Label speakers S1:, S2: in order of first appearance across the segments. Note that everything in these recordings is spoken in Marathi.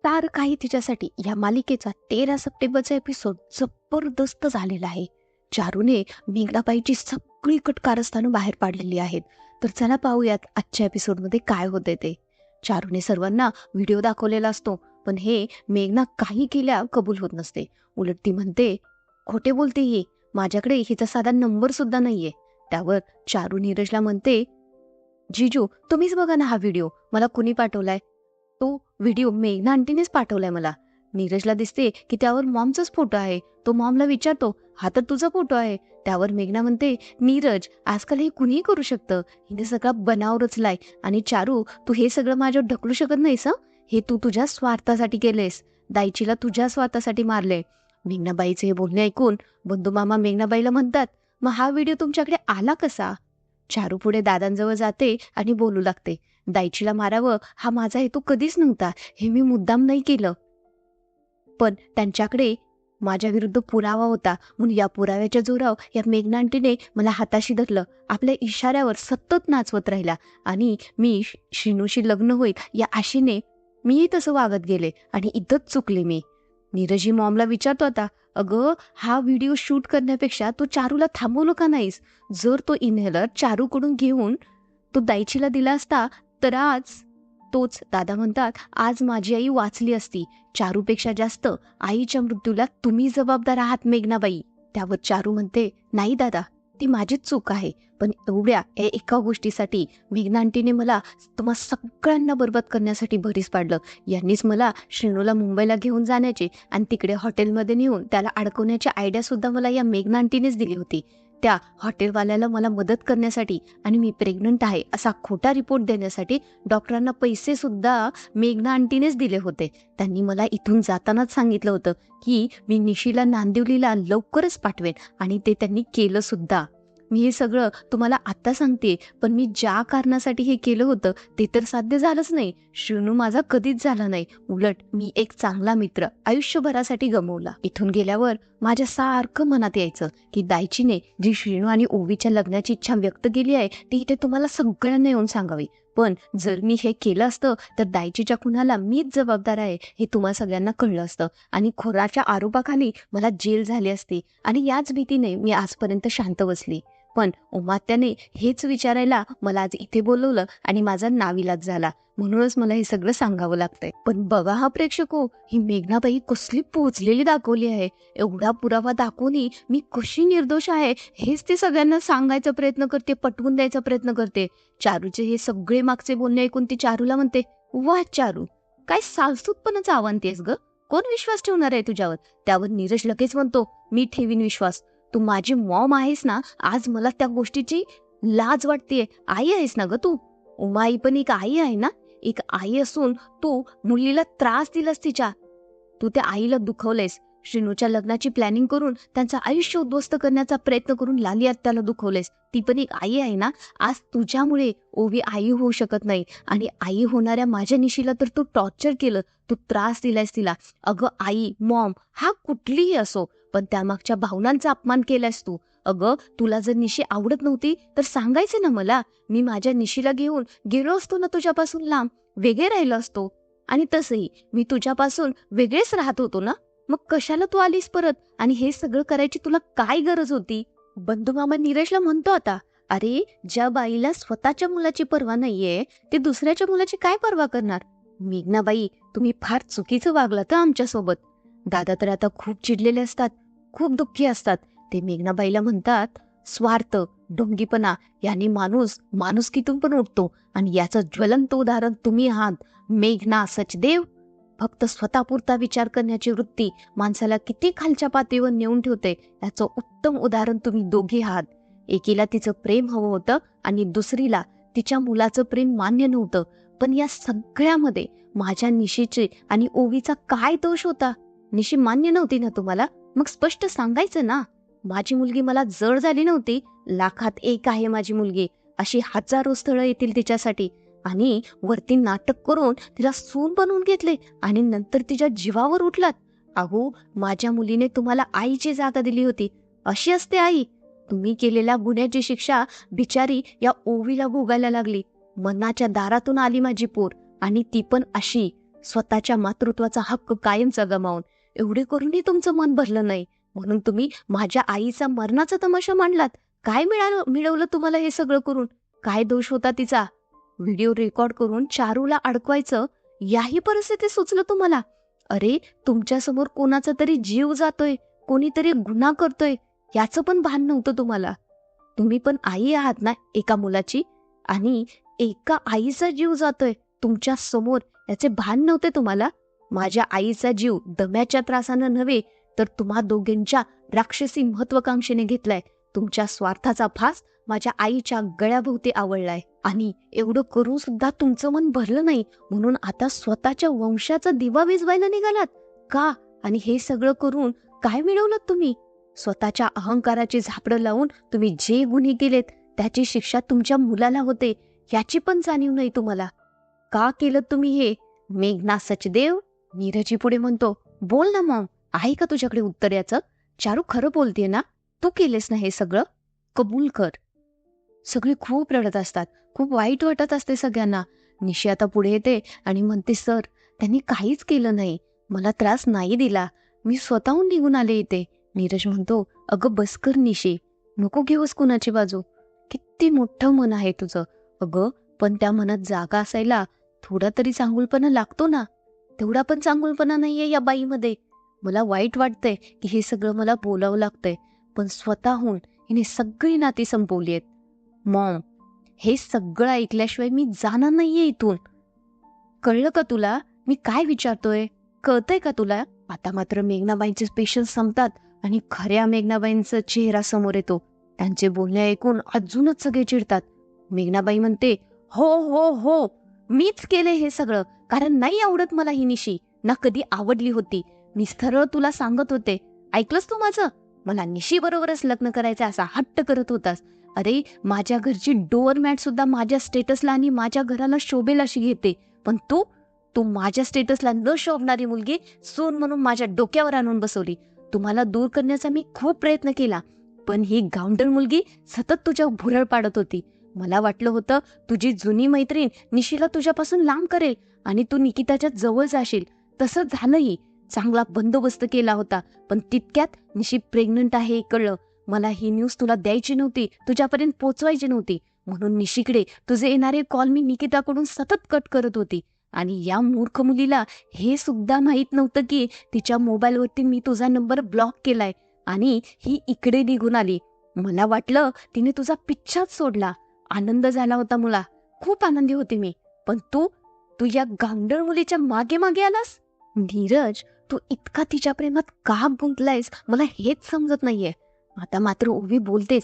S1: तारक आहे तिच्यासाठी या मालिकेचा 13 सप्टेंबरचा एपिसोड जबरदस्त झालेला आहे. चारूने मेघनाबाईची सगळी कट कारस्थानं बाहेर पाडलेली आहेत. तर चला पाहूयात आजच्या एपिसोडमध्ये काय होते ते. चारूने सर्वांना व्हिडिओ दाखवलेला असतो, पण हे मेघना काही केल्या कबूल होत नसते. उलट ती म्हणते, खोटे बोलते ही, माझ्याकडे हिचा साधा नंबर सुद्धा नाहीये. त्यावर चारू नीरजला म्हणते, जीजू तुम्हीच बघा ना हा व्हिडिओ, मला कुणी पाठवलाय? तो व्हिडिओ मेघना आंटीनेच पाठवलाय मला. नीरजला दिसते की त्यावर मॉमचाच फोटो आहे. तो मॉमला विचारतो, हा तर तुझा फोटो आहे. त्यावर मेघना म्हणते, नीरज आजकाल हे कुणीही करू शकतं, हिने सगळा बनाव रचलाय. आणि चारू तू हे सगळं माझ्यावर ढकलू शकत नाहीस हं? हे तू तुझ्या स्वार्थासाठी केलेस. दायचीला तुझ्या स्वार्थासाठी मारले. मेघनाबाईचे हे बोलणे ऐकून बंधू मामा मेघनाबाईला म्हणतात, मग हा व्हिडिओ तुमच्याकडे आला कसा? चारू पुढे दादांजवळ जाते आणि बोलू लागते, दायचीला मारावं हा माझा हेतू कधीच नव्हता. हे मी मुद्दाम नाही केलं. पण त्यांच्याकडे माझ्या विरुद्ध पुरावा होता, म्हणून या पुराव्याच्या जोरावर या मेघना आंटीने मला हाताशी धरलं. आपल्या इशाऱ्यावर सतत नाचवत राहिला आणि मी श्रीनूशी लग्न होईल या आशेने मीही तसं वागत गेले आणि इथंच चुकले मी. नीरजी मॉमला विचारतो आता, अगं हा व्हिडिओ शूट करण्यापेक्षा तू चारूला थांबवलं का नाहीस? जर तो इन्हेलर चारूकडून घेऊन तो दायचीला दिला असता तर आज तोच. दादा म्हणतात, आज माझी आई वाचली असती. चारूपेक्षा जास्त आईच्या मृत्यूला तुम्ही जबाबदार आहात मेघनाबाई. त्यावर चारू म्हणते, नाही दादा, ती माझीच चूक आहे. पण एवढ्या एका गोष्टीसाठी मेघना आंटीने मला तुम्हा सगळ्यांना बरबाद करण्यासाठी भरीस पाडलं. यांनीच मला श्रेणूला मुंबईला घेऊन जाण्याचे आणि तिकडे हॉटेलमध्ये नेऊन त्याला अडकवण्याची आयडिया सुद्धा मला या मेघना आंटीनेच दिली होती. त्या हॉटेलवाल्याला मला मदत करण्यासाठी आणि मी प्रेग्नंट आहे असा खोटा रिपोर्ट देण्यासाठी डॉक्टरांना पैसे सुद्धा मेघना आंटीनेच दिले होते. त्यांनी मला इथून जातानाच सांगितलं होतं की मी निशीला नांदिवलीला लवकरच पाठवेन आणि ते त्यांनी केलं सुद्धा. मी हे सगळं तुम्हाला आता सांगते, पण मी ज्या कारणासाठी हे केलं होतं ते तर साध्य झालंच नाही. श्रीनू माझा कधीच झाला नाही. उलट मी एक चांगला मित्र आयुष्यभरासाठी गमावला. इथून गेल्यावर माझ्या सारखं मनात यायचं की दायचीने जी श्रीनू आणि ओवीच्या लग्नाची इच्छा व्यक्त केली आहे ती इथे तुम्हाला सगळ्यांना येऊन सांगावी. पण जर मी हे केलं असतं तर दायचीच्या खुनाला मीच जबाबदार आहे हे तुम्हा सगळ्यांना कळलं असतं आणि खोराच्या आरोपाखाली मला जेल झाली असती. आणि याच भीतीने मी आजपर्यंत शांत बसली. पण उमात्याने हेच विचारायला मला आज इथे बोलवलं आणि माझा नाविलाज झाला, म्हणूनच मला हे सगळं सांगावं लागतंय. पण बघा हा प्रेक्षको, ही मेघनाबाई कसली पोचलेली दाखवली आहे. एवढा पुरावा दाखवूनही मी कशी निर्दोष आहे हेच ते सगळ्यांना सांगायचा प्रयत्न करते, पटवून द्यायचा प्रयत्न करते. चारूचे हे सगळे मागचे बोलणे ऐकून ती चारूला म्हणते, वाह चारू, काय सालसूतपणाचं आव्हान तेस ग, कोण विश्वास ठेवणार आहे तुझ्यावर? त्यावर नीरज लगेच म्हणतो, मी ठेवीन विश्वास. तू माझी मॉम आहेस ना, आज मला त्या गोष्टीची लाज वाटतेय. आई आहेस ना ग तू. उमाई पण एक आई आहे ना. एक आई असून तू मुलीला त्रास दिलास तिच्या. तू त्या आईला दुखवलेस. श्रीनूच्या लग्नाची प्लॅनिंग करून त्यांचं आयुष्य उद्ध्वस्त करण्याचा प्रयत्न करून लाली आत्याला दुखवलेस. ती पण एक आई आहे ना. आज तुझ्यामुळे ओवी आई होऊ शकत नाही आणि आई होणाऱ्या माझ्या निशीला तर तू टॉर्चर केलं, तू त्रास दिलायस तिला. अगं आई, मॉम हा कुठलीही असो, पण त्यामागच्या भावनांचा अपमान केलास तू. अगं तुला जर निशी आवडत नव्हती तर सांगायचं ना मला. मी माझ्या निशीला घेऊन गेलो असतो ना तुझ्यापासून लांब, वेगळे राहिलो असतो. आणि तसंही मी तुझ्यापासून वेगळेच राहत होतो ना. मग कशाला तू आलीस परत आणि हे सगळं करायची तुला काय गरज होती? बंधू मामा नीरजला म्हणतो आता, अरे ज्या बाईला स्वतःच्या मुलाची पर्वा नाहीये ते दुसऱ्याच्या मुलाची काय पर्वा करणार? मेघनाबाई तुम्ही फार चुकीचं वागलात आमच्यासोबत. दादा तर आता खूप चिडलेले असतात, खूप दुःखी असतात. ते मेघनाबाईला म्हणतात, स्वार्थ, ढोंगीपणा यांनी माणूस माणुसकीतून पण उठतो आणि याचं ज्वलंत उदाहरण तुम्ही आहात मेघना सचदेव. फक्त स्वतःपुरता विचार करण्याची वृत्ती माणसाला किती खालच्या पातळीवर नेऊन ठेवते याचं उत्तम उदाहरण तुम्ही दोघे आहात. एकीला तिचं प्रेम हवं होतं आणि दुसरीला तिच्या मुलाचं प्रेम मान्य नव्हतं. पण या सगळ्यामध्ये माझ्या निशीचे आणि ओवीचा काय दोष होता? निशी मान्य नव्हती ना तुम्हाला? मग स्पष्ट सांगायचं ना. माझी मुलगी मला जड झाली नव्हती. लाखात एक आहे माझी मुलगी. अशी हजारो स्थळं येतील तिच्यासाठी. आणि वरती नाटक करून तिला सून बनवून घेतले आणि नंतर तिच्या जीवावर उठलात. अहो माझ्या मुलीने तुम्हाला आईची जागा दिली होती. अशी असते आई. तुम्ही केलेल्या गुन्ह्याची शिक्षा बिचारी या ओवीला भोगायला लागली. मनाच्या दारातून आली माझी पोर आणि ती पण अशी. स्वतःच्या मातृत्वाचा हक्क कायमचा गमावून. एवढे करूनही तुमचं मन भरलं नाही, म्हणून तुम्ही माझ्या आईचा मरणाचा तमाशा मांडलात. काय मिळवलं तुम्हाला हे सगळं करून? काय दोष होता तिचा? व्हिडिओ रेकॉर्ड करून चारूला अडकवायचं, याही परिस्थिती सुचलं तुम्हाला? अरे, तुमच्यासमोर कोणाचा तरी जीव जातोय, कोणीतरी गुन्हा करतोय, याचं पण भान नव्हतं तुम्हाला. तुम्ही पण आई आहात ना एका मुलाची, आणि एका आईचा जीव जातोय तुमच्या समोर, याचे भान नव्हते तुम्हाला? माझ्या आईचा जीव दम्याच्या त्रासानं नव्हे, तर तुम्हा दोघींच्या राक्षसी महत्वाकांक्षेने घेतलाय. तुमच्या स्वार्थाचा फास माझ्या आईच्या गळ्याभोवती आवळलाय, आणि एवढं करून सुद्धा तुमचं मन भरलं नाही, म्हणून आता स्वतःच्या वंशाचा दिवा विझवायला निघालात का? आणि हे सगळं करून काय मिळवलं तुम्ही? स्वतःच्या अहंकाराची झापडं लावून तुम्ही जे गुन्हे केलेत, त्याची शिक्षा तुमच्या मुलाला होते, याची पण जाणीव नाही तुम्हाला. का केलं तुम्ही हे? मेघना सचदेव नीरजी पुढे म्हणतो. बोल ना मॉम, आहे का तुझ्याकडे उत्तर याचं? चारू खरं बोलतेय ना? तू केलेस ना हे सगळं? कबूल कर. सगळे खूप रडत असतात, खूप वाईट वाटत असते सगळ्यांना. निशी आता पुढे येते आणि म्हणते, सर, त्यांनी काहीच केलं नाही, मला त्रास नाही दिला, मी स्वतःहून निघून आले इथे. नीरज म्हणतो, अगं बस कर निशी, नको घेऊस कुणाची बाजू. किती मोठं मन आहे तुझं. अगं, पण त्या मनात जागा असायला थोडा तरी चांगुलपणा लागतो ना. तेवढा पण चांगुलपणा नाहीये या बाईमध्ये. मला वाईट वाटतंय की हे सगळं मला बोलावं लागतंय, पण स्वतःहून हिने सगळी नाती संपवली आहेत. मॉम, हे सगळं ऐकल्याशिवाय मी जाणार नाहीये इथून. कळलं का तुला मी काय विचारतोय? कळतंय का तुला? आता मात्र मेघनाबाईंचे पेशन्स संपतात आणि खऱ्या मेघनाबाईंचा चेहरा समोर येतो. त्यांचे बोलणे ऐकून अजूनच सगळे चिडतात. मेघनाबाई म्हणते, हो हो हो, मीच केले हे सगळं, कारण नाही आवडत मला ही निशी, ना कधी आवडली होती. मी सरळ तुला सांगत होते, ऐकलंस तू माझं? मला निशी बरोबरच लग्न करायचं असा हट्ट करत होतास. अरे, माझ्या घरची डोअरमॅट सुद्धा माझ्या स्टेटसला आणि माझ्या घराला शोभेल अशी घेते, पण तू तू माझ्या स्टेटसला न शोभणारी मुलगी सून म्हणून माझ्या डोक्यावर आणून बसवली. तुम्हाला दूर करण्याचा मी खूप प्रयत्न केला, पण ही गावंढळ मुलगी सतत तुझ्या भुरळ पाडत होती. मला वाटलं होतं तुझी जुनी मैत्रीण निशीला तुझ्यापासून लांब करेल आणि तू निकिताच्या जवळ जाशील. तसं झालंही. चांगला बंदोबस्त केला होता, पण तितक्यात निशी प्रेग्नंट आहे हे कळलं. मला ही न्यूज तुला द्यायची नव्हती, तुझ्यापर्यंत पोचवायची नव्हती, म्हणून निशीकडे तुझे येणारे कॉल मी निकिताकडून सतत कट करत होती. आणि या मूर्ख मुलीला हे सुद्धा माहित नव्हतं की तिच्या मोबाईलवरती मी तुझा नंबर ब्लॉक केलाय आणि ही इकडे निघून आली. मला वाटलं तिने तुझा पिच्छाच सोडला. आनंद झाला होता मला, खूप आनंदी होती मी, पण तू तू या गांडळ मुलीच्या मागे मागे आलास. नीरज, तू इतका तिच्या प्रेमात का गुंतलायस मला हेच समजत नाहीये. आता मात्र ओवी बोलतेच.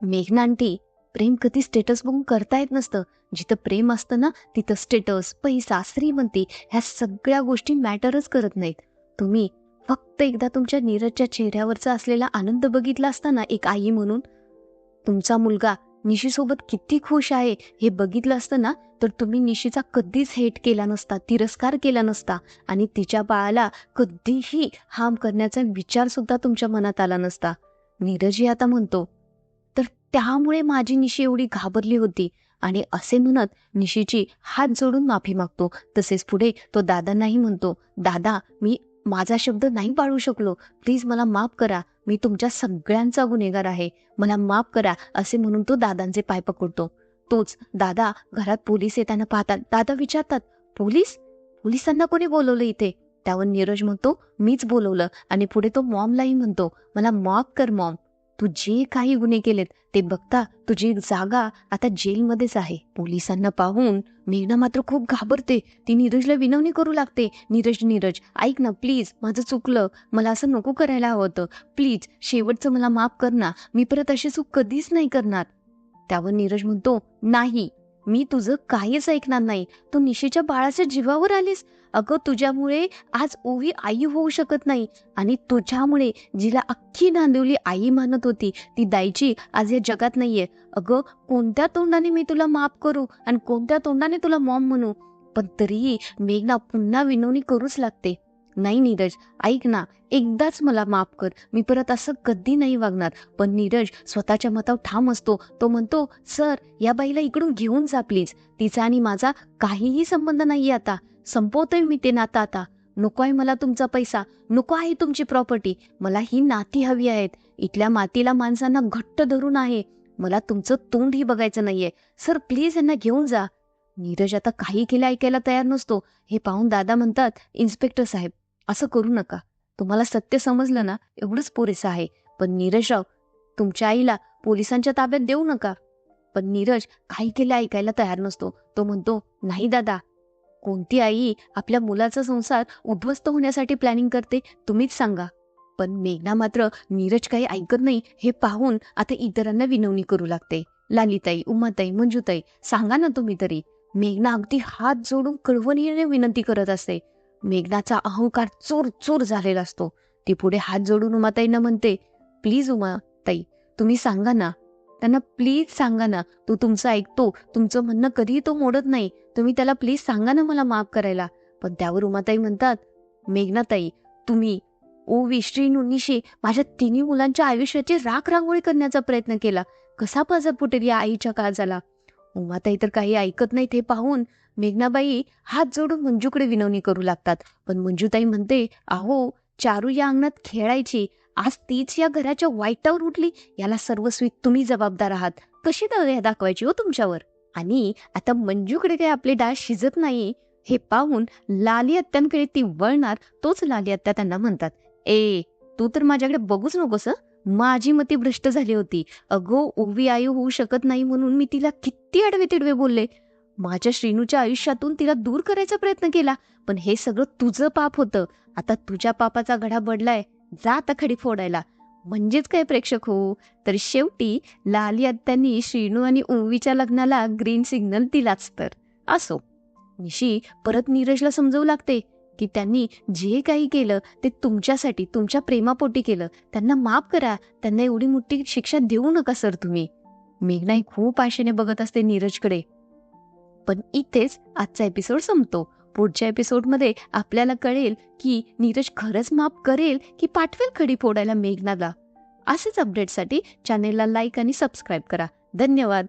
S1: मेघना आंटी, प्रेम कधी स्टेटस बघून करता येत नसतं. जिथं प्रेम असतं ना, तिथं स्टेटस, पैसा, श्रीमंती ह्या सगळ्या गोष्टी मॅटरच करत नाहीत. तुम्ही फक्त एकदा तुमच्या नीरजच्या चेहऱ्यावरचा असलेला आनंद बघितला असता ना एक आई म्हणून, तुमचा मुलगा निशीसोबत किती खुश आहे हे बघितलं असतं ना, तर तुम्ही निशीचा कधीच हेट केला नसता, तिरस्कार केला नसता, आणि तिच्या बाळाला कधीही हार्म करण्याचा विचार सुद्धा तुमच्या मनात आला नसता. नीरजही आता म्हणतो, तर त्यामुळे माझी निशी एवढी घाबरली होती, आणि असे म्हणत निशीची हात जोडून माफी मागतो. तसेच पुढे तो दादांनाही म्हणतो, दादा, मी माझा शब्द नाही पाळू शकलो, प्लीज मला माफ करा, मी तुमच्या सगळ्यांचा गुन्हेगार आहे, मला माफ करा, असे म्हणून तो दादांचे पाय पकडतो. तोच दादा घरात पोलीस येताना पाहतात. दादा विचारतात, पोलीस? पोलिसांना कोणी बोलवलं इथे? त्यावर नीरज म्हणतो, मीच बोलवलं. आणि पुढे तो मॉमलाही म्हणतो, मला माफ कर मॉम, तू जे काही गुन्हे केलेत ते बघता तुझी जागा आता जेलमध्येच आहे. पोलिसांना पाहून मेघना मात्र खूप घाबरते. ती नीरजला विनवणी करू लागते, नीरज नीरज ऐक ना प्लीज, माझं चुकलं, मला असं नको करायला हवं होतं, प्लीज शेवटचं मला माफ कर ना, मी परत अशी चूक कधीच नाही करणार. त्यावर नीरज म्हणतो, नाही, मी तुझं काहीच ऐकणार नाही. तू निशीच्या बाळाच्या जीवावर आलीस. अगं, तुझ्यामुळे आज ओवी आई होऊ शकत नाही, आणि तुझ्यामुळे जिला अख्खी नांदिवली आई मानत होती ती दाईची आज या जगात नाहीये. अगं, कोणत्या तोंडाने मी तुला माफ करू आणि कोणत्या तोंडाने तुला मॉम म्हणू? पण तरीही मेघना पुन्हा विनवणी करूच लागते. नाही नीरज, ऐक ना, एकदाच मला माफ कर. मी परत असं कधी नाही वागणार. पण नीरज स्वतःच्या मतावर ठाम असतो. तो म्हणतो, सर या बाईला इकडून घेऊन जा प्लीज. तिचा आणि माझा काहीही संबंध नाहीये आता. संपवतोय मी ते नातं आता. नको आहे मला तुमचा पैसा, नको आहे तुमची प्रॉपर्टी. मला ही नाती हवी आहेत. इथल्या मातीला माणसांना घट्ट धरून आहे. मला तुमचं तोंडही बघायचं नाहीये. सर प्लीज यांना घेऊन जा. नीरज आता काही केलं ऐकायला तयार नसतो. हे पाहून दादा म्हणतात, इन्स्पेक्टर साहेब असं करू नका. तुम्हाला सत्य समजलं ना, एवढंच पुरेसं आहे. पण नीरजराव, तुमच्या आईला पोलिसांच्या ताब्यात देऊ नका. पण नीरज काही केलं ऐकायला तयार नसतो. तो म्हणतो, नाही दादा, कोणती आई आपल्या मुलाचा संसार उद्ध्वस्त होण्यासाठी प्लॅनिंग करते, तुम्हीच सांगा. पण मेघना मात्र नीरज काही ऐकत नाही हे पाहून आता इतरांना विनवणी करू लागते. लालीताई, उमाताई, मंजुताई, सांगा ना तुम्ही तरी. मेघना अगदी हात जोडून कळवळीने विनंती करत असते. मेघनाचा अहंकार चोर चोर झालेला असतो. ती पुढे हात जोडून उमाताईंना म्हणते, प्लीज उमाताई, तुम्ही सांगा ना. त्यांना प्लीज सांगा ना. तो तुमचं ऐकतो. तुमचं म्हणणं कधीही तो मोडत नाही. तुम्ही त्याला प्लीज सांगा ना मला माफ करायला. पण त्यावर उमाताई म्हणतात, मेघनाताई, तुम्ही ओवी, श्रीनू, निशी माझ्या तिन्ही मुलांच्या आयुष्याची राखरांगोळी करण्याचा प्रयत्न केला. कसा पदर फुटेल या आईच्या काळजाला. उमाताई तर काही ऐकत नाही. ते पाहून मेघनाबाई हात जोडून मंजूकडे विनवणी करू लागतात. पण मंजूताई म्हणते, अहो, चारू या अंगणात खेळायची, आज तीच या घराच्या वाईटावर उठली. याला सर्वस्वी तुम्ही जबाबदार आहात. कशी दया दाखवायची हो तुमच्यावर. आणि आता मंजूकडे काही आपले डाळ शिजत नाही हे पाहून लाली आत्यांकडे ती वळणार. तोच लाली आत्या त्यांना म्हणतात, ए, तू तर माझ्याकडे बघूच नकोस हं. माझी मती भ्रष्ट झाली होती. अगो, ओवी आई होऊ शकत नाही म्हणून मी तिला किती आडवे तिडवे बोलले. माझ्या श्रीनूच्या आयुष्यातून तिला दूर करायचा प्रयत्न केला. पण हे सगळं तुझं पाप होतं. आता तुझ्या पापाचा घडा बडलाय. जा आता खडी फोडायला. म्हणजेच काय प्रेक्षक हो, तर शेवटी लाली आत्यांनी श्रीनू आणि ओवीच्या लग्नाला ग्रीन सिग्नल दिलाच तर. असो, निशी परत नीरजला समजवू लागते की त्यांनी जे काही केलं ते तुमच्यासाठी, तुमच्या प्रेमापोटी केलं. त्यांना माफ करा. त्यांना एवढी मोठी शिक्षा देऊ नका सर तुम्ही. मेघनाई खूप आशेने बघत असते नीरजकडे. पण इथेच आजचा एपिसोड संपतो. पुढच्या एपिसोडमध्ये आपल्याला कळेल की नीरज खरंच माफ करेल की पाठवेल खडी फोडायला मेघनाला. असेच अपडेटसाठी चॅनेलला लाईक आणि सबस्क्राईब करा. धन्यवाद.